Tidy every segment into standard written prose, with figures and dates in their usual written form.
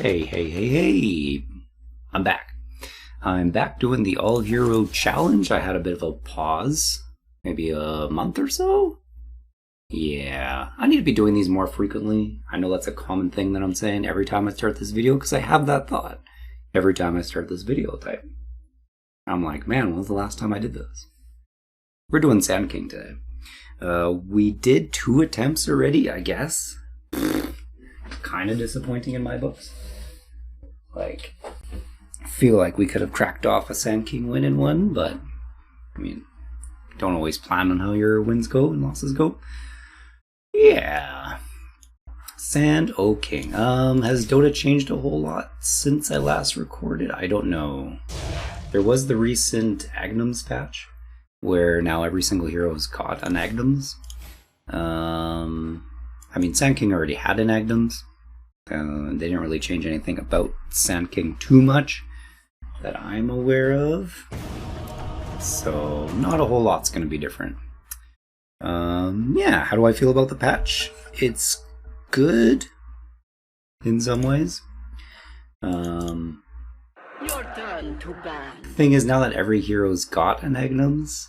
Hey. I'm back. I'm back doing the all-hero challenge. I had a bit of a pause, maybe a month or so. Yeah, I need to be doing these more frequently. I know that's a common thing that I'm saying every time I start this video, because I have that thought every time I start this video type. I'm like, man, when was the last time I did this? We're doing Sand King today. We did 2 attempts already, I guess. Kind of disappointing in my books. Like, I feel like we could have cracked off a Sand King win in one, but I mean, don't always plan on how your wins go and losses go. Yeah. Sand King. Has Dota changed a whole lot since I last recorded? I don't know. There was the recent Agnums patch, where now every single hero's got an Agnums. I mean, Sand King already had an Agnums. They didn't really change anything about Sand King too much that I'm aware of. So, not a whole lot's going to be different. Yeah, how do I feel about the patch? It's good in some ways. Your turn to ban. The thing is, now that every hero's got an Agnums,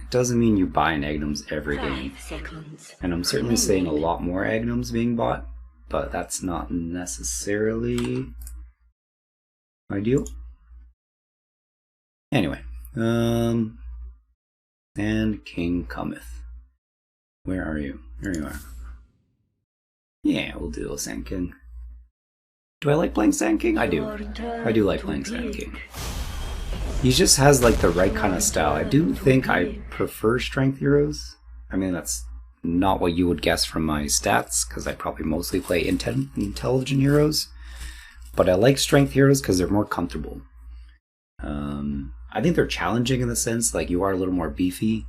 it doesn't mean you buy an Agnums every game. 5 seconds. And I'm certainly seeing a lot more Agnums being bought, but that's not necessarily ideal. Anyway, Sand King cometh. Where are you? There you are. Yeah, we'll do a Sand King. Do I like playing Sand King? I do. I do like playing Sand King. He just has like the right kind of style. I do think I prefer strength heroes. I mean, that's not what you would guess from my stats, because I probably mostly play intelligent heroes. But I like strength heroes because they're more comfortable. I think they're challenging in the sense, like, you are a little more beefy,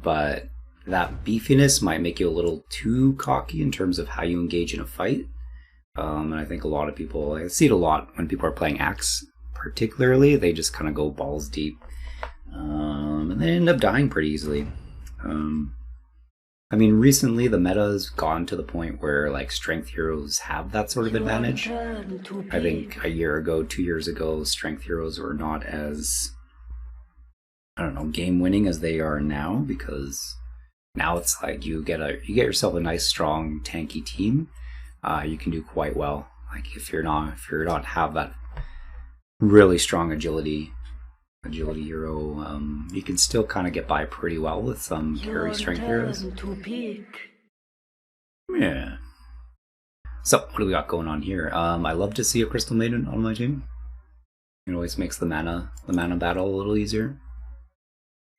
but that beefiness might make you a little too cocky in terms of how you engage in a fight. And I think a lot of people, I see it a lot when people are playing Axe particularly, they just kind of go balls deep. And they end up dying pretty easily. I mean, recently the meta has gone to the point where, like, strength heroes have that sort of advantage. I think a year ago, 2 years ago, strength heroes were not as, I don't know, game winning as they are now, because now it's like you get yourself a nice, strong, tanky team. You can do quite well. Like, if you're not have that really strong agility hero, you can still kind of get by pretty well with some carry strength heroes. Yeah. So, what do we got going on here? I love to see a Crystal Maiden on my team. It always makes the mana battle a little easier.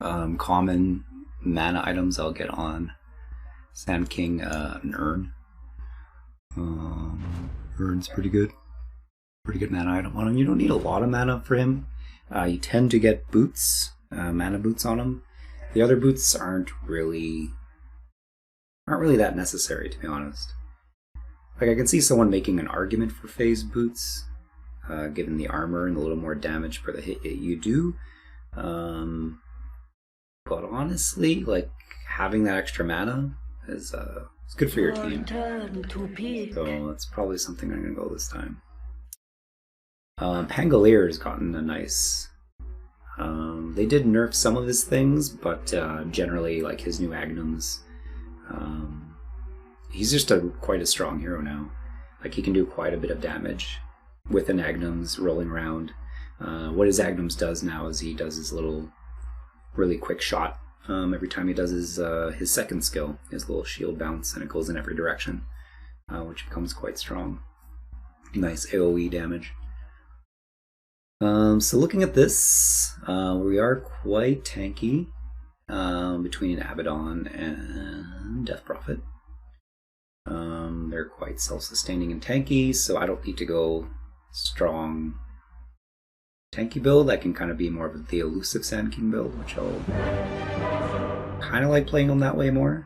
Common mana items I'll get on Sand King, an Urn. Urn's pretty good. Pretty good mana item on him. You don't need a lot of mana for him. You tend to get boots, mana boots on him. The other boots aren't really that necessary, to be honest. Like, I can see someone making an argument for phase boots, given the armor and a little more damage per the hit you do. But honestly, like, having that extra mana is it's good for your team. So that's probably something I'm gonna go this time. Pangolier has gotten a nice. They did nerf some of his things, but generally, like, his new Agnums, he's just quite a strong hero now. Like, he can do quite a bit of damage with an Agnums rolling around. What his Agnums does now is he does his little, really quick shot every time he does his second skill, his little shield bounce, and it goes in every direction, which becomes quite strong. Nice AoE damage. So looking at this, we are quite tanky between Abaddon and Death Prophet. They're quite self-sustaining and tanky, so I don't need to go strong tanky build. I can kind of be more of the elusive Sand King build, which I'll kind of like playing them that way more.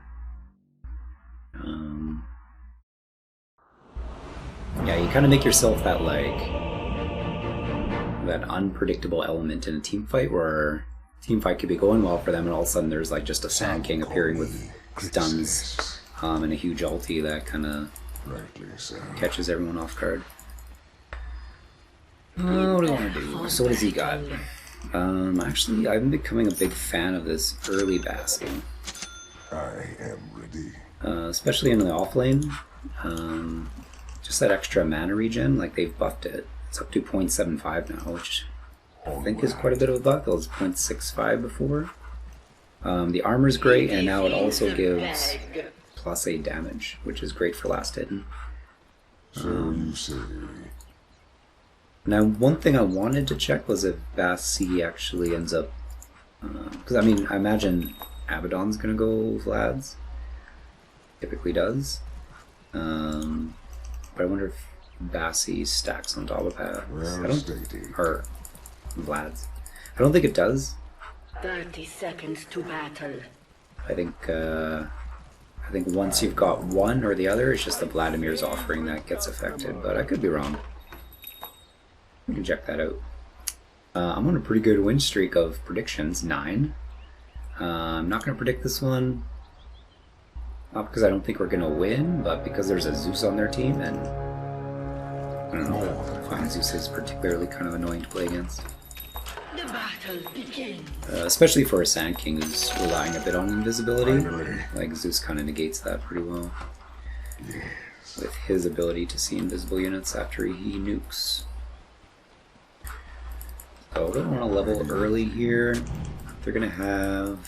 Yeah, you kind of make yourself that, like, that unpredictable element in a team fight, where a team fight could be going well for them, and all of a sudden there's like just a Sand King appearing with stuns and a huge ulti that kind of catches everyone off guard. What do I want to do? So what does he got? Actually, I'm becoming a big fan of this early basking. I am ready. Especially in the off lane. Just that extra mana regen, like they've buffed it. It's up to 0.75 now, which I think is quite a bit of a buff. It was 0.65 before. The armor's great, and now it also gives +8 damage, which is great for last hit. So you say. Now, one thing I wanted to check was if Bass C actually ends up... Because, I mean, I imagine Abaddon's going to go Vlad's. Typically does. But I wonder if Bass C stacks on top of Pass. Or Vlad's. I don't think it does. 30 seconds to battle. I think once you've got one or the other, it's just the Vladimir's offering that gets affected. But I could be wrong. We can check that out. I'm on a pretty good win streak of predictions, 9. I'm not going to predict this one. Not because I don't think we're going to win, but because there's a Zeus on their team, and I don't know, I find Zeus is particularly kind of annoying to play against. The battle begins. Especially for a Sand King who's relying a bit on invisibility. Like, Zeus kind of negates that pretty well. With his ability to see invisible units after he nukes. So we don't want to level early here. They're going to have...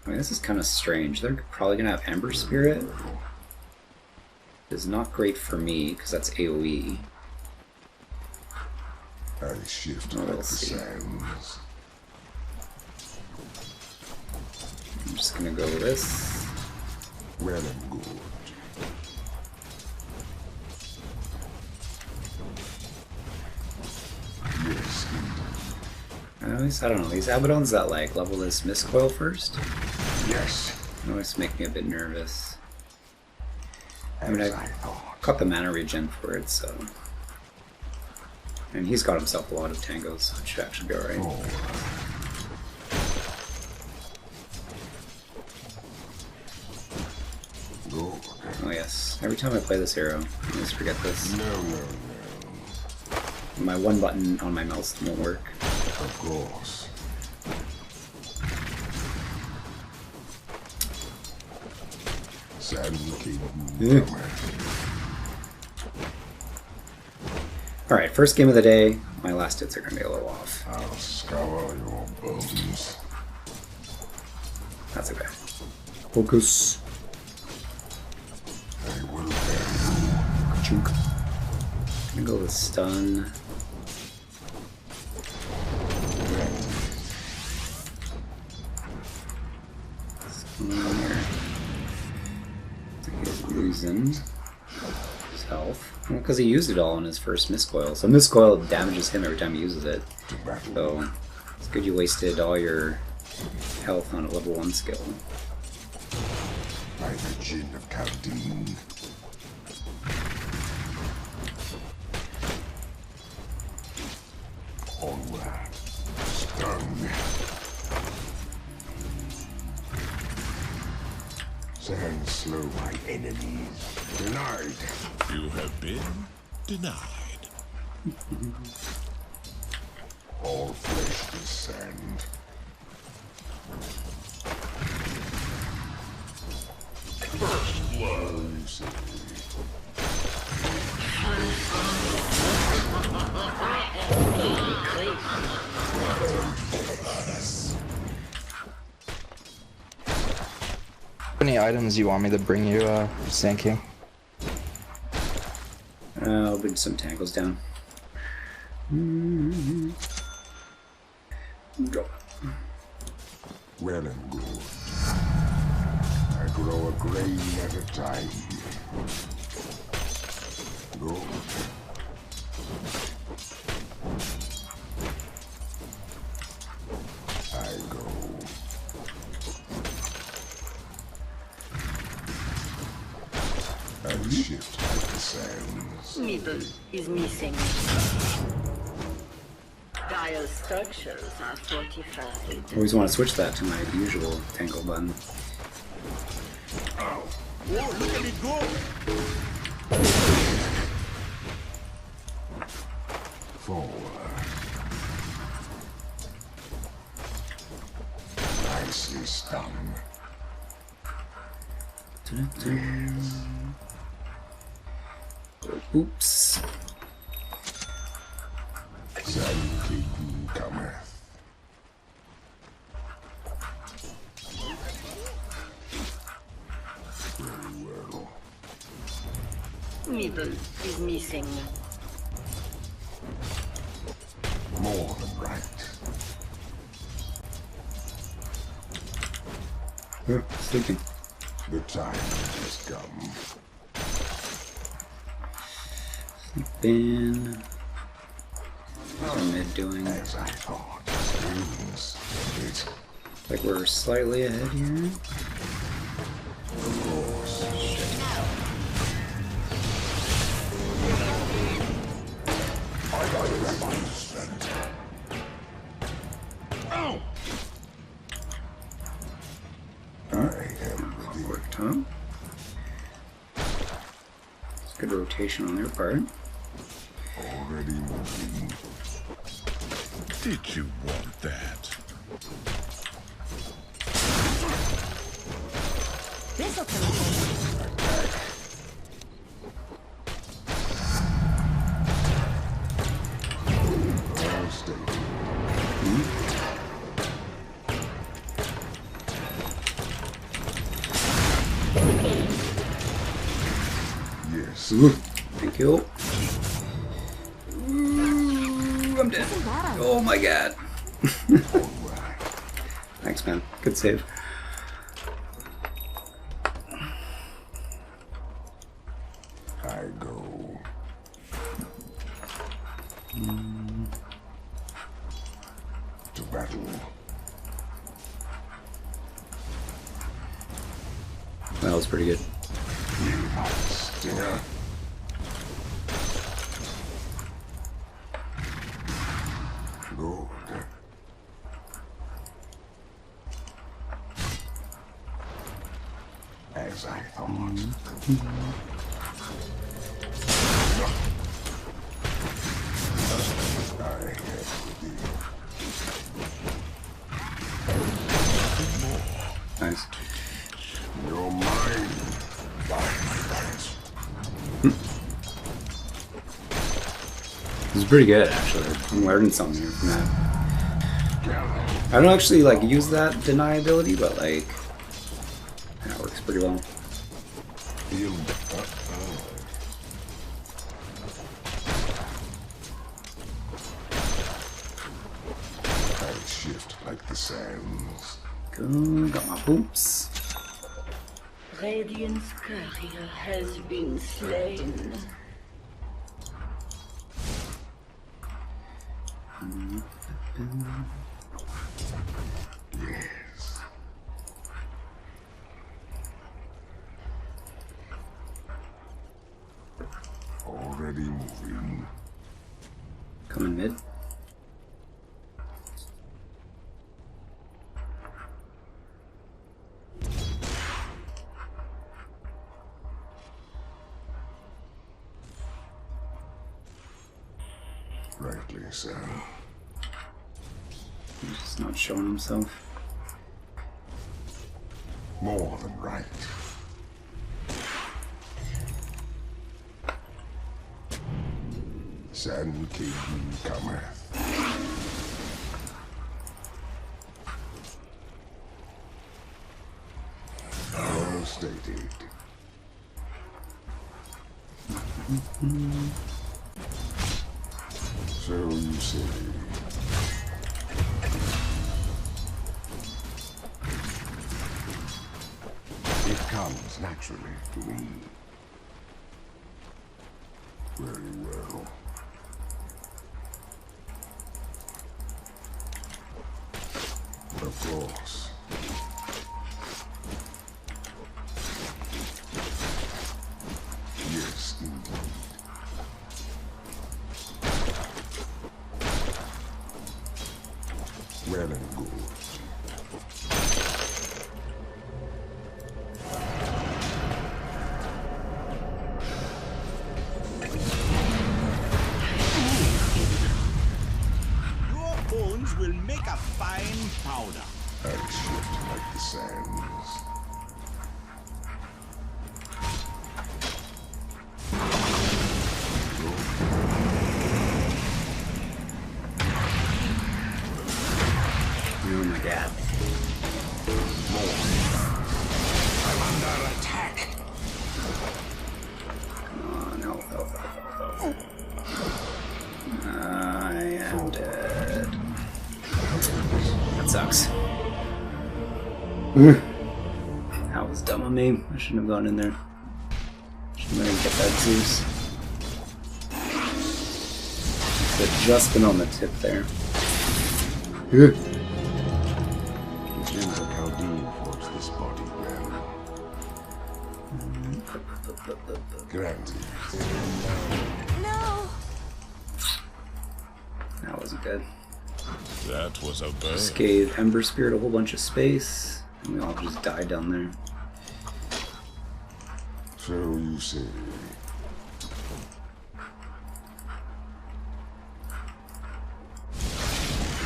I mean, this is kind of strange. They're probably going to have Ember Spirit. It's not great for me, because that's AoE. I shift Oh, like the we'll see. sands. I'm just going to go with this. Well and good. Yes, At least, I don't know, these Abaddons that like level this Mistcoil first yes. always make me a bit nervous. I As mean, I I thought. got the mana regen for it, so... And he's got himself a lot of tangos, so it should actually be alright. Good. Oh yes, every time I play this hero, I always forget this. No. My one button on my mouse won't work. Of course. Sand King. Alright, first game of the day. My last hits are going to be a little off. I'll scour your bones. That's okay. Focus. I will bear Chunk. Gonna go with stun. Stun here. He's losing his health. Well, because he used it all in his first Mistcoil. So Mistcoil damages him every time he uses it. to battle. So it's good you wasted all your health on a level 1 skill. By the gin of Caldine. Onward. Stung. Sand slow my enemies. Denied. You have been denied. All flesh is sand. First blood. Any items you want me to bring you, Sand King? I'll bring some tangles down. Drop. Well and good. I grow a grain at a time. Go. I go. I shift like the sands. Middle is missing. Dial structures are fortified. Always want to switch that to my usual tangle button. Oh, look at it go! forward. Nicely stung. Oops. Sand King cometh. Very well. Middle is missing. More than right. Sleeping. The time has come. Sleeping. What's our mid doing? As I thought. Dreams. It, Like we're slightly ahead here. of course. I got weapons and... Oh! I am ready. Worked, huh? It's good rotation on their part. Already moving. Did you want that? This'll come in. Well stated. Yes. Ooh, thank you. Ooh, I'm dead. Oh my god. Alright. Thanks, man. Good save. I go. To battle. That was pretty good. Stinger. Good. As I thought. I have the Nice. You're mine. This is pretty good, actually. I'm learning something here from that. I don't actually like use that deny ability, but like, yeah, it works pretty well. I shift like the sands. Good, got my hoops. Radiant's courier has been slain. Yes. Already moving. Coming mid. Rightly so. He's just not showing himself. More than right. Sand King cometh. Well stated. So you say. It comes naturally to me. Very well. Of course. Yes, indeed. Well and good. bones will make a fine powder. I shift like the sands. Oh my god. I'm under attack. Come on, help, help, help, help, help. I am dead. That sucks. That was dumb of me. I shouldn't have gone in there. Shouldn't have get that Zeus. Should have just been on the tip there. The gins of Chaldean forge this body well. Granted. No. That wasn't good. That was a bird. Just gave Ember Spirit a whole bunch of space, and we all just died down there. So you say.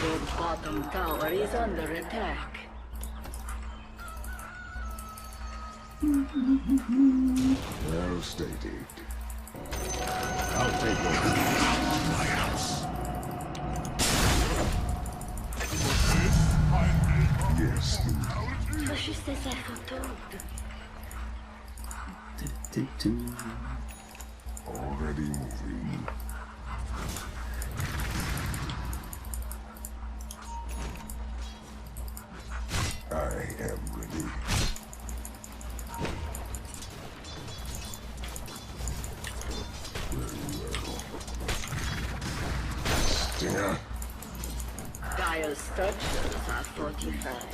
The bottom tower is under attack. Well stated. I'll take over my house. Yes, indeed. So juste as I foretold. Already moving. I am ready. Very well. Stinger. Dire structures are fortified.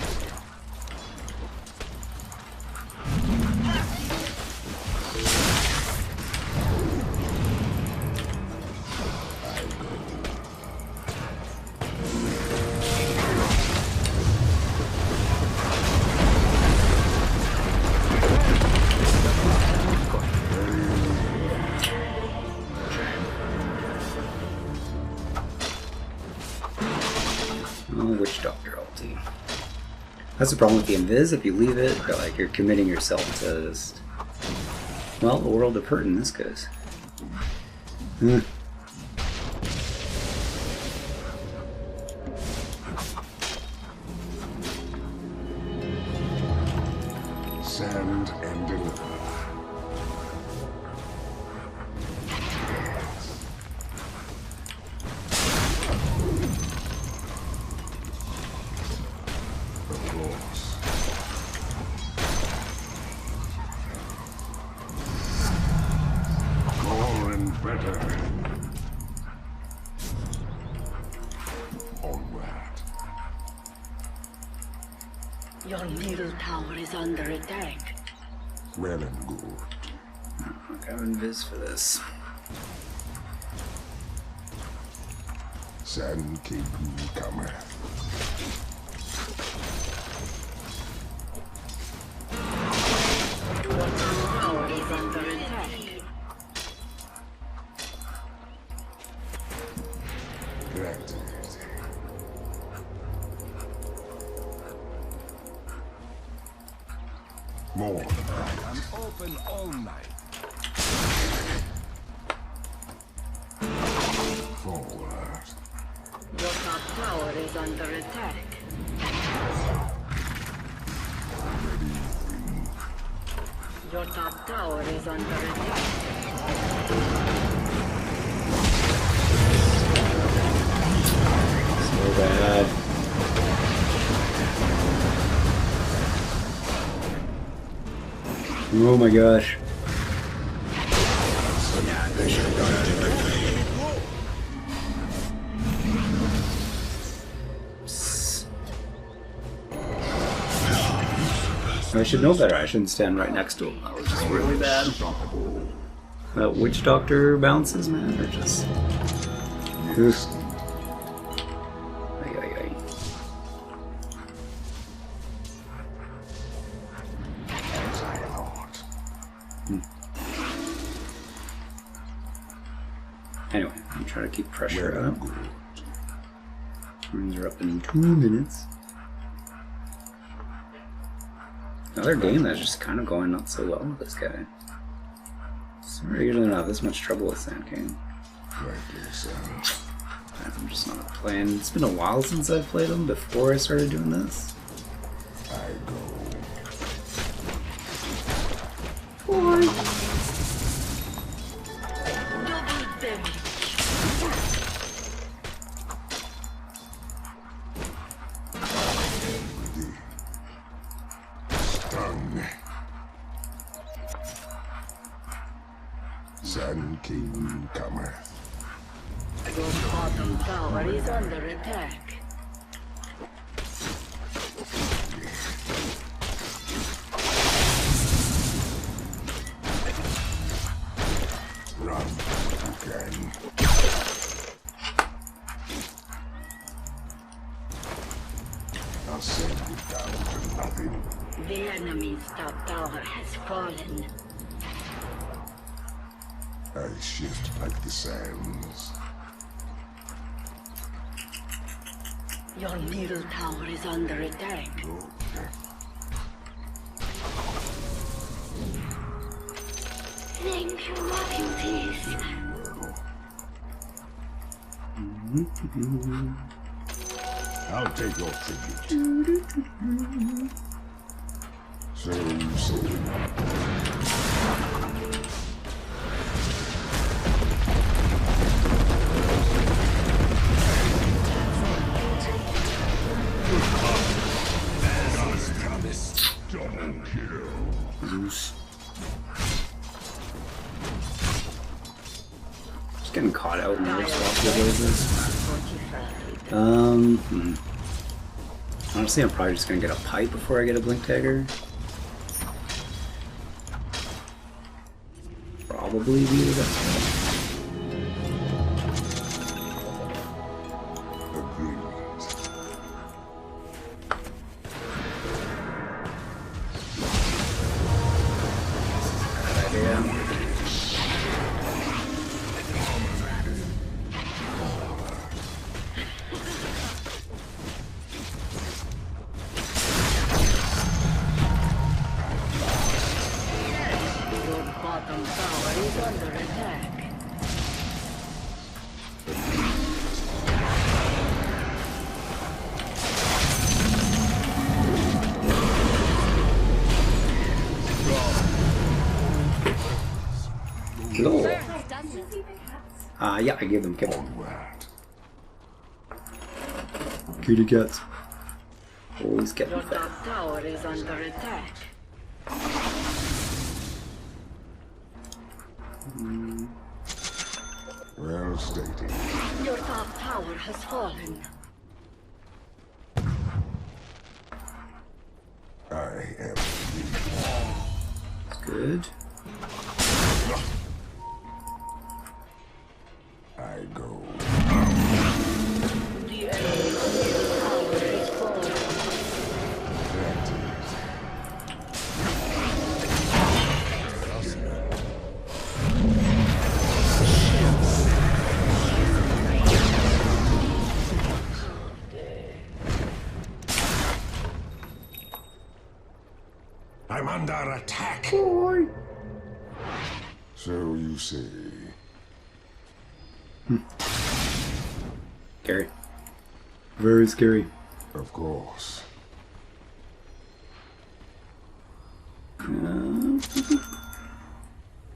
Witch Doctor ulti. That's the problem with the invis. If you leave it, you're committing yourself to just, well, the world of hurt in this case. Sand and deliver. Your middle tower is under attack. Well and good. I have invis for this. Sand King cometh. Your tower is under attack. Granted. More. I'm open all night. Forward. Your top tower is under attack. Your top tower is under attack. So bad. Oh my gosh. Yeah, I should have gone out of I should know better. I shouldn't stand right next to him. That was just really bad. That Witch Doctor bounces, man, are just... Yes. Ay, ay, ay. As I thought. Anyway, I'm trying to keep pressure up. Good. Marines are up in 2 minutes. Another game that's just kind of going not so well with this guy. So I usually don't have this much trouble with Sand King. Rightly so. I'm just not playing. It's been a while since I've played him before I started doing this. I go. Stung. Sand King cometh. Your bottom tower is under attack. Run again. I'll send you down to nothing. The enemy's top tower has fallen. I shift like the sands. Your middle tower is under attack. Thank you, refugees. I'll take your tribute. So you say. Double kill. Loose. Just getting caught out in the swap. Honestly, I'm probably just gonna get a pipe before I get a blink tagger. Probably be the best. Yeah, I gave them kitty. Kitty cats. Always getting Your fed. top tower is under attack. Well stated. Your top tower has fallen. I am That's good. I go. The enemy's tower is fallen. I'm under attack. So you say. Scary. Very scary. Of course.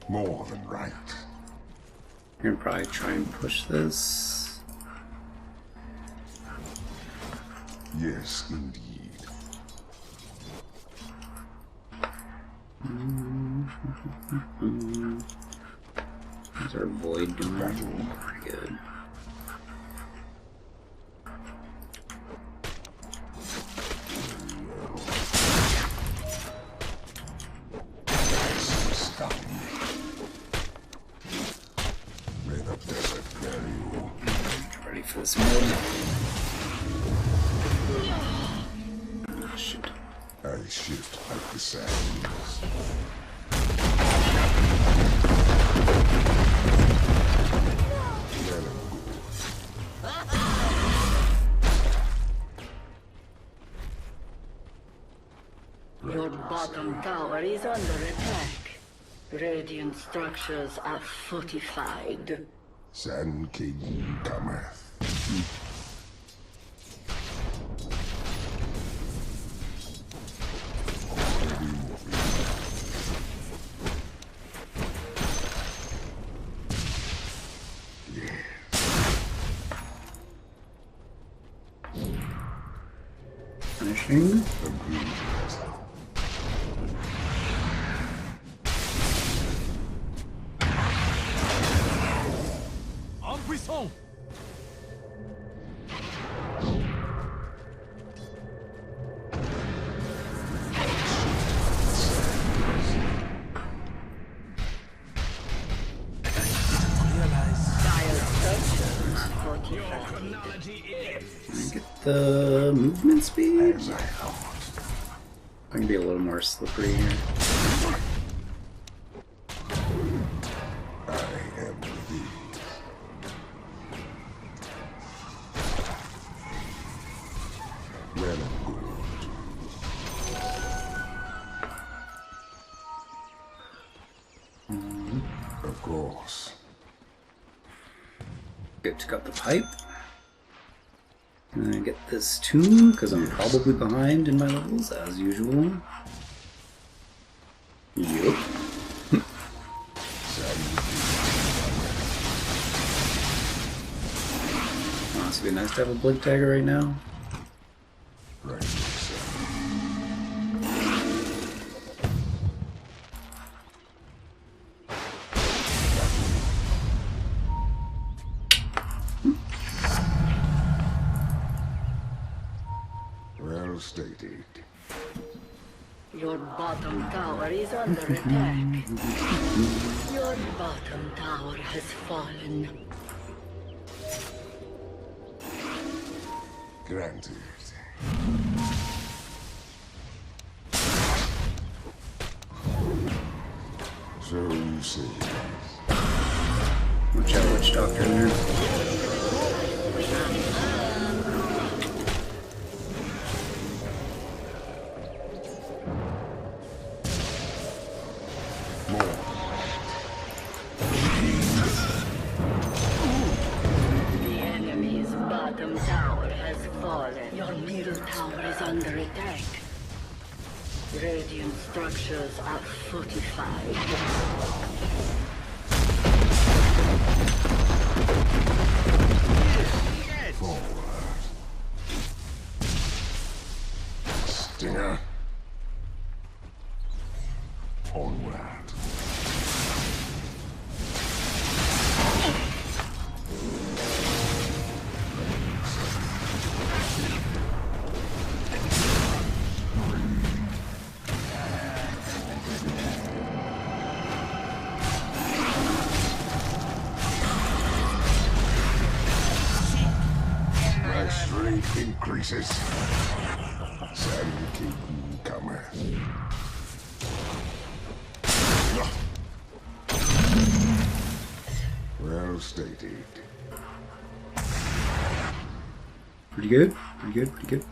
More than right. I'm gonna probably try and push this. Yes, indeed. How's our void doing? Pretty good. May the desert carry you. Ready for this mid. Oh, shoot. I shift like the sands. bottom tower is under attack. Radiant structures are fortified. Sand King cometh. Finishing. En puissant. Dire structures are fortified. Get the movement speed. As I thought. I can be a little more slippery here. I am thee. Well and good. Of course. Good to cut the pipe. And I get this tune because I'm probably behind in my levels as usual. Yup. Must be nice to have a blink tagger right now. Right, sir. Well stated. Your bottom tower is under attack. Your bottom tower has fallen. Granted. So you see. Watch out, witch doctor in there. The enemy's bottom tower has fallen. Your middle tower is under attack. Radiant structures are fortified. Forward. Stinger. Onward. My strength increases. Sand King cometh. Well stated. Pretty good, pretty good, pretty good.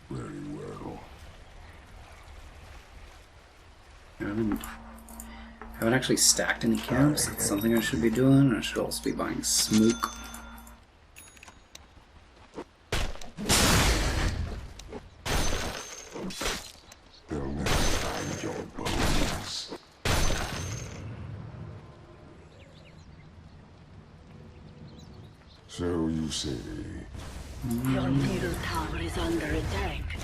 Very well. I haven't actually stacked any camps. It's something I should be doing. I should also be buying smoke. They'll never find your bones. So you say. Your middle tower is under attack.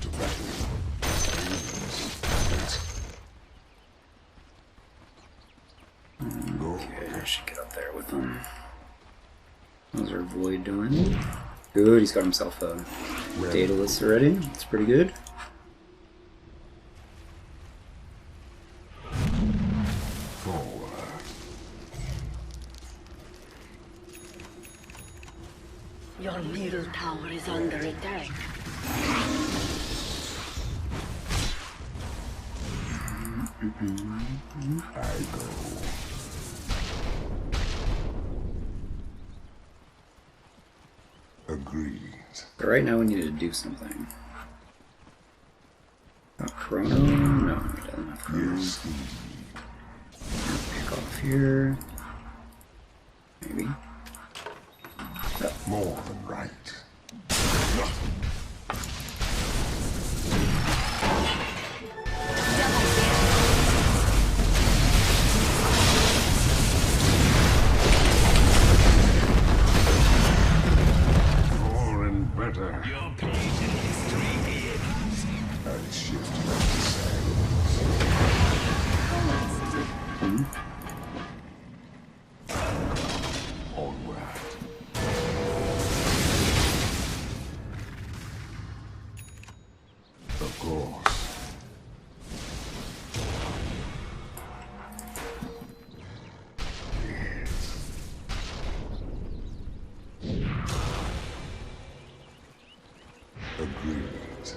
To battle. Go. Okay, I should get up there with him. How's our Void doing? Good, he's got himself a Daedalus already. That's pretty good. Forward. Your middle tower is under attack. I go. Agree. But right now we need to do something. Chrono? No, he doesn't have Chrono. Yes, Pick off here. Maybe. more than right. More and better. Your place in history begins. And shift like the sands. Onward. Of course. Agreement.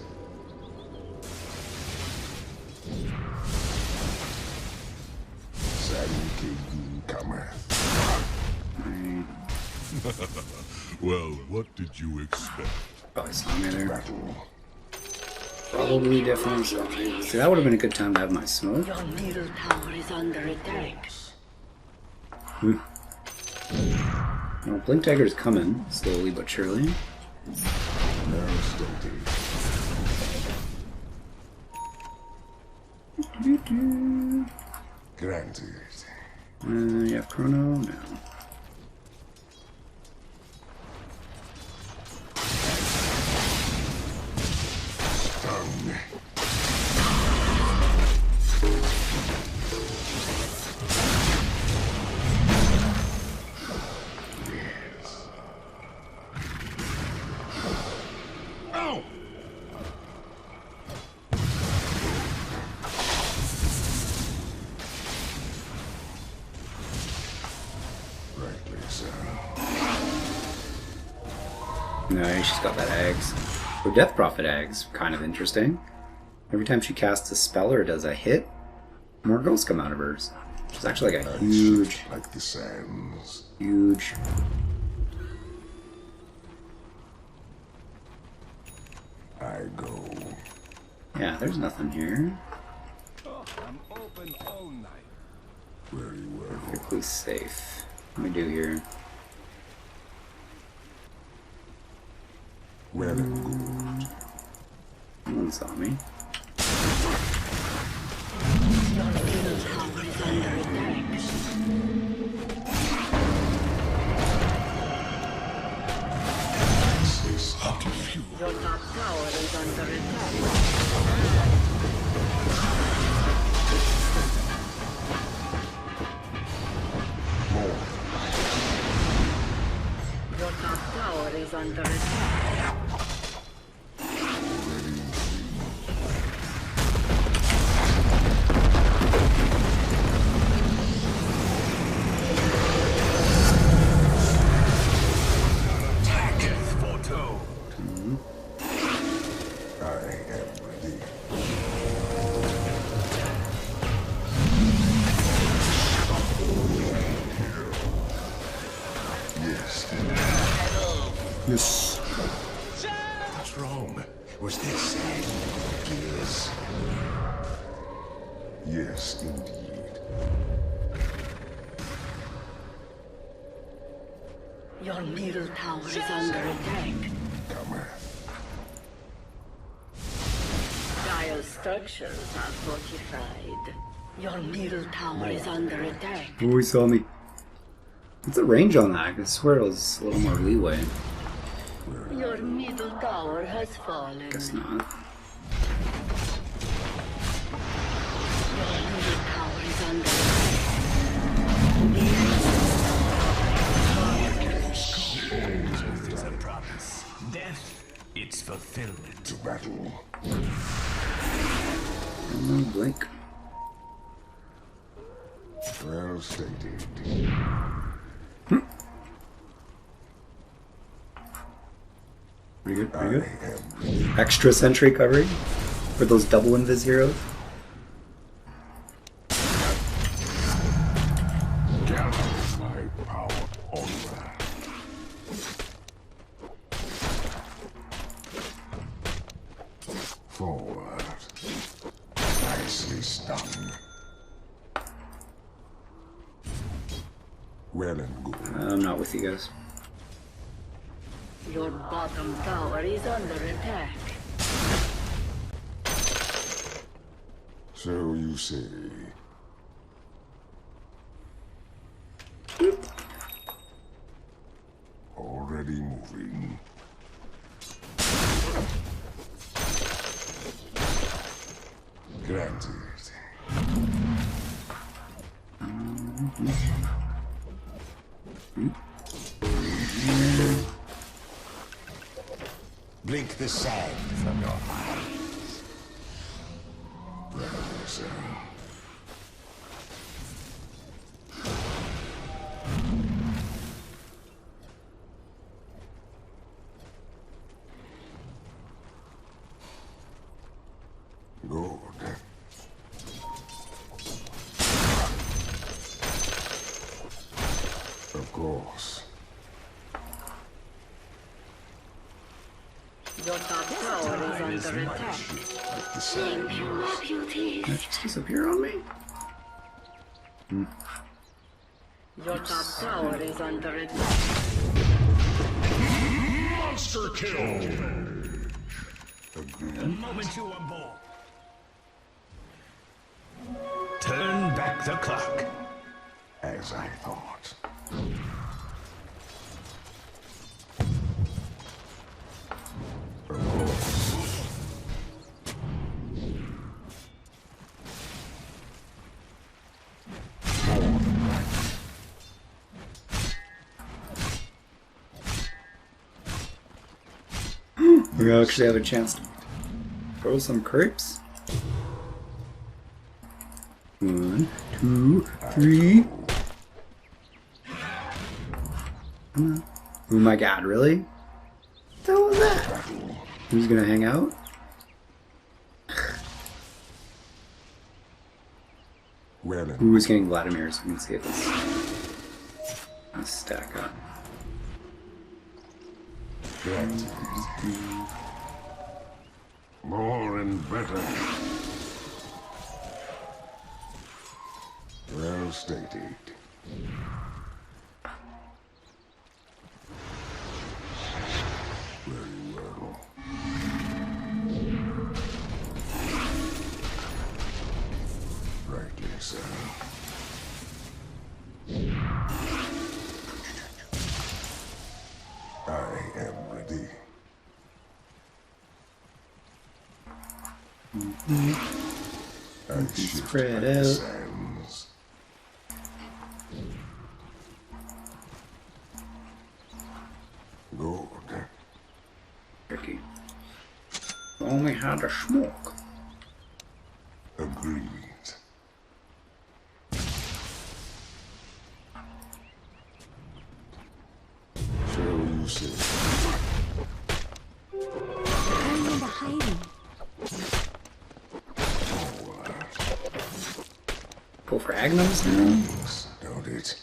Sand King cometh. Well, what did you expect? Probably saw me there. Battle. Probably definitely saw me. See, that would have been a good time to have my smoke. Your middle tower is under attack. Well, Blink Dagger's coming, slowly but surely. Now steady. Granted. You have Chrono? No. Tongue. Ow! Rightly so. No, she's got that eggs. Her Death Prophet eggs, kind of interesting. Every time she casts a spell or does a hit, more girls come out of hers. She's actually like a And huge, shift like the sands. huge. I go. Yeah, there's nothing here. I'm open all night. Very well. Perfectly safe. What do we do here? Well and good. No one saw me. Your middle tower is under attack. This hot fuel. Your top tower is under attack. More. Your top tower is under attack. Ready. Attack is foretold. I am ready. Yes. Yes. What's wrong? Was this gears? Yes, indeed. Your middle tower is under attack. Cometh. Dire structures are fortified. Your middle tower is under attack. Oh, he saw me. What's the range on that? I swear it was a little more leeway. Your middle tower has fallen. Guess not. Your middle tower is under attack. Death is a promise. Death, its fulfillment. To battle. Blink. Well stated. Pretty good, I pretty good. am ready. Extra sentry coverage for those double invis heroes. Gather my power onward. Well and good. I'm not with you guys. Your bottom tower is under attack. So you say. Already moving. Granted. Blink the sand from your eyes. Well, sir. Good. Of course. Your top tower is under attack. Like the sand. Thank you, my beauties. Did that just disappear on me? Your top tower is under attack. Monster kill! Agreed. The moment you are born. Turn back the clock. As I thought. Of course. More than right. We actually have a chance to throw some creeps. 1, 2, 3. Come on. Oh my god, really? What the hell was that? Who's gonna hang out? Well and Who's getting Vladimir's? So we can see if it's a stack up. granted. More and better. Well stated. Very well. Rightly so. I am ready. I shift Spread like the out. sands. Good. Tricky. Only had a smoke. Agreed. So you say. Going into hiding. Forward. Go for Agnums now? Don't it?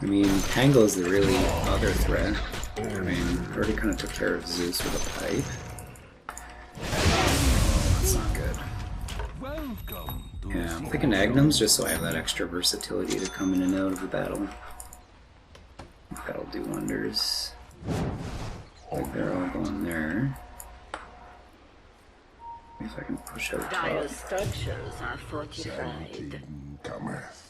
I mean, Tangle is the really other threat. I mean, already kind of took care of Zeus with a pipe. That's not good. Welcome to Yeah, I'm thinking Agnums just so I have that extra versatility to come in and out of the battle. That'll do wonders. Like they're all going there. If I can push out Dire top. structures are fortified. Seventeen cometh.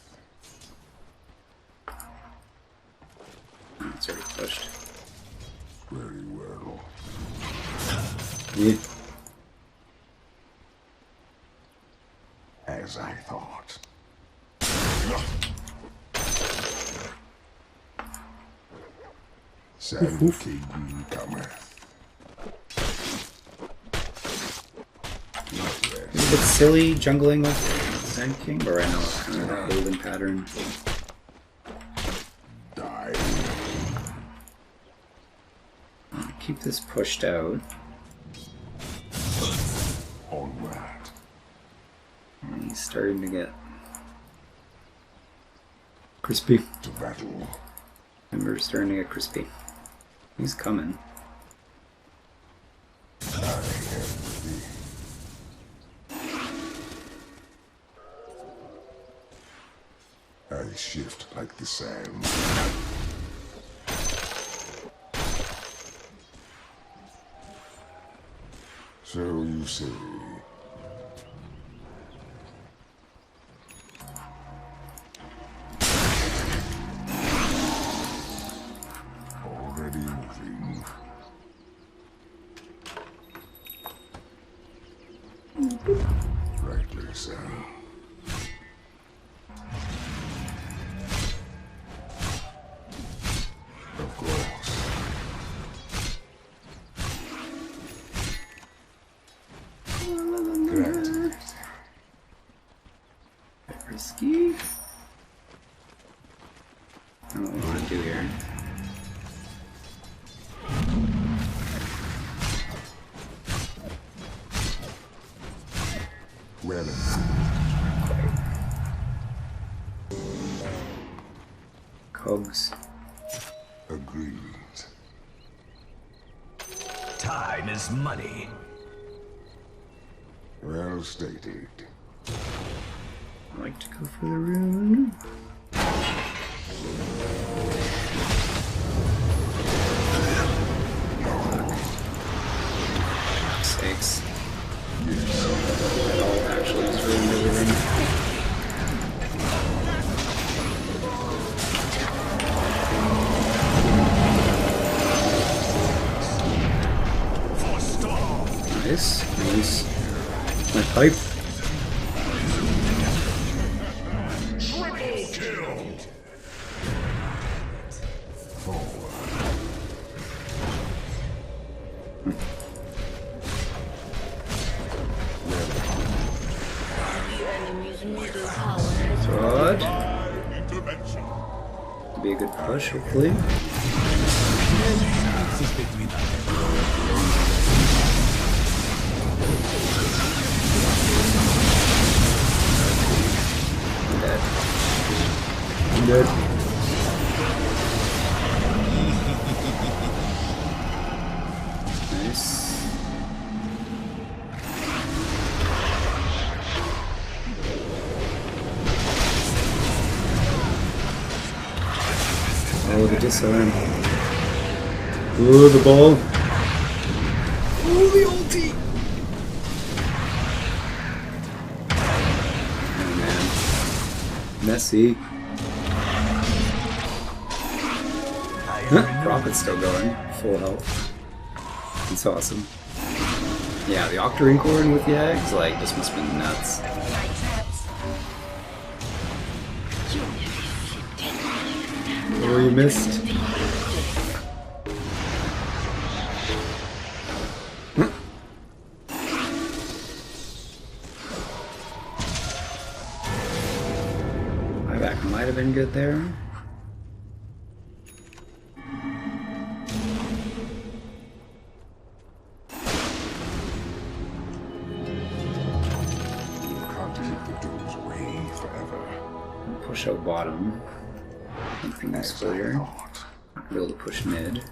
It's already pushed. Very well. Yeah. As I thought. Seventeen cometh. Not It's rest. a bit silly jungling with Sand King, but right now it's kind of that golden pattern. Die. Keep this pushed out. Onward. And he's starting to get crispy. To battle. Ember's starting to get crispy. He's coming. I am ready. I shift like the sand. So you say. Already moving. Rightly so. Of course. Granted. Bit risky. I don't know what we want to do here. Well, Cogs. agreed. Time is money. Well stated. I like to go for the rune. Sakes. That all actually just ruined everything. Nice, nice. My pipe. Rod. Be a good push, hopefully. I'm dead. Nice. Oh, the disarm. Oh, the ball. Oh, the ulti. Oh, man. Messy. Prophet's still going. Full health. It's awesome. Yeah, the Octarine with the eggs, like, this must be nuts. Oh, you missed. My back might have been good there. Push out bottom. Nothing exposure. Not be able to push mid.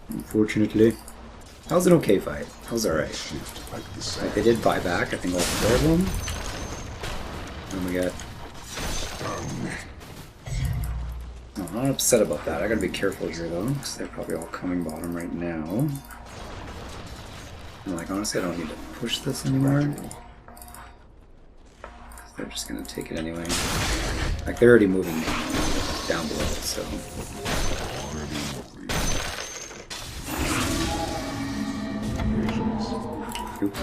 Unfortunately. That was an okay fight. That was alright. Like, they did buy back, I think, all 4 of them. And we got. No, I'm not upset about that. I gotta be careful here though, because they're probably all coming bottom right now. And like, honestly, I don't need to push this anymore. They're just gonna take it anyway. Like, they're already moving down below, so. Oops.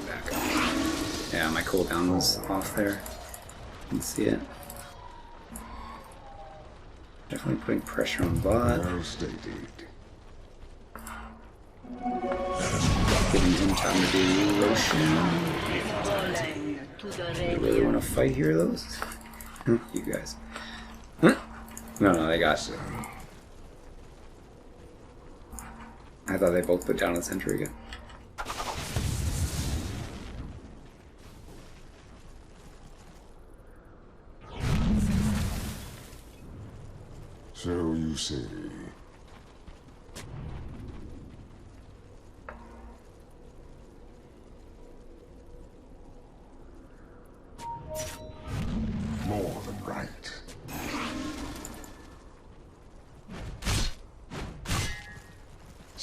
Back up. Yeah, my cooldown was off there. You can see it. Definitely putting pressure on bot. Giving him time to do lotion. Do you really want to fight here, though? You guys. Huh? No, they got it. I thought they both put down a sentry again. So you say.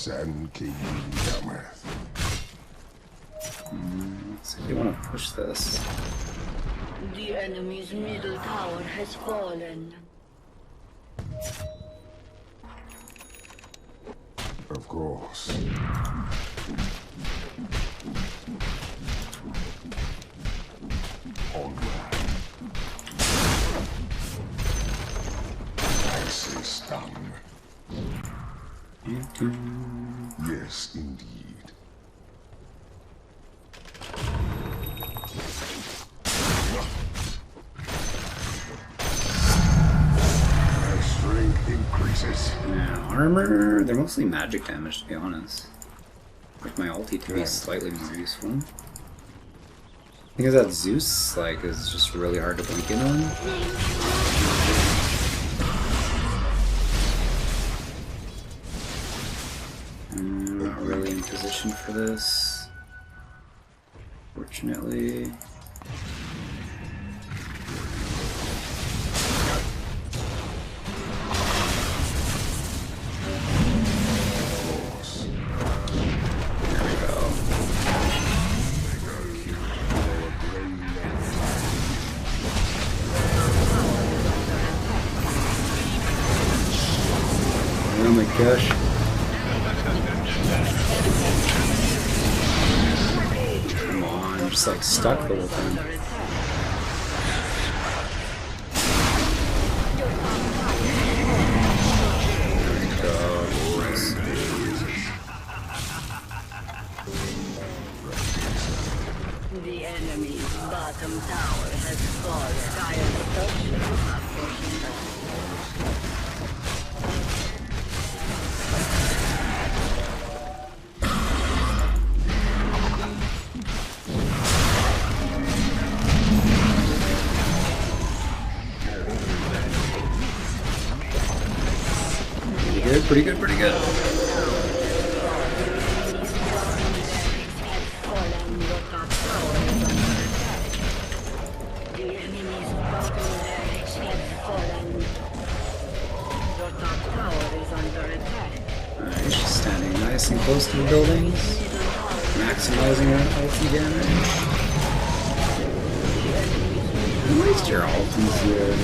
Sand King cometh. So if you want to push this. The enemy's middle tower has fallen. Of course. Onward. Nicely stung. Yes, indeed. My strength increases. Yeah, armor, they're mostly magic damage to be honest. Like my ulti to be slightly more useful. Because that Zeus like is just really hard to blink in on. I'm not really in position for this. Fortunately. There we go. Oh my gosh. Come on, I'm just like stuck the whole time. There we go. Nice. The enemy's bottom tower has fallen. Dire structures are fortified. Pretty good, pretty good. Alright, she's standing nice and close to the buildings, maximizing her ulti damage. Waste your ultis here.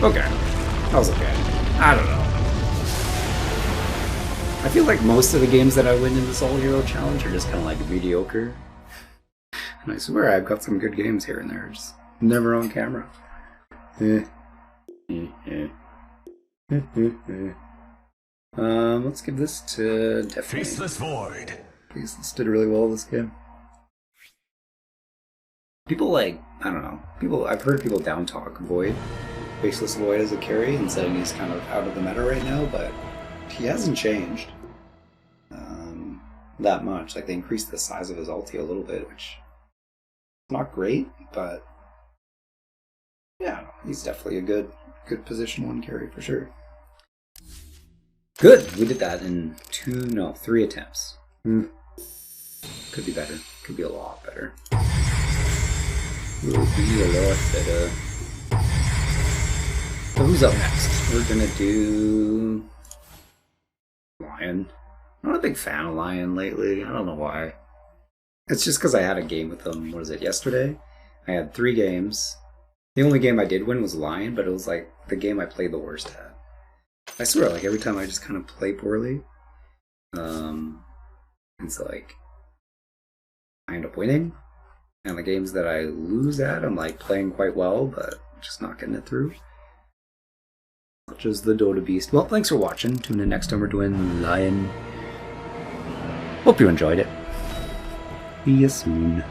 Okay, that was okay. I don't know. I feel like most of the games that I win in this all-hero challenge are just kind of like mediocre. And I swear I've got some good games here and there, just never on camera. Let's give this to definitely. Faceless Void. Faceless did really well this game. People like, I don't know, I've heard people down talk Void. Faceless Void as a carry and saying he's kind of out of the meta right now, but he hasn't changed that much. Like, they increased the size of his ulti a little bit, which is not great, but yeah, he's definitely a good position 1 carry for sure. Good! We did that in 3 attempts. Could be better. Could be a lot better. Will be a lot better. So who's up next? We're gonna do Lion. I'm not a big fan of Lion lately. I don't know why. It's just because I had a game with him, what is it, yesterday? I had 3 games. The only game I did win was Lion, but it was like the game I played the worst at. I swear, like every time I just kind of play poorly. It's like I end up winning. And the games that I lose at, I'm like playing quite well, but just not getting it through. Such as the Dota Beast. Well, thanks for watching. Tune in next time we're doing Lion. Hope you enjoyed it. See you soon.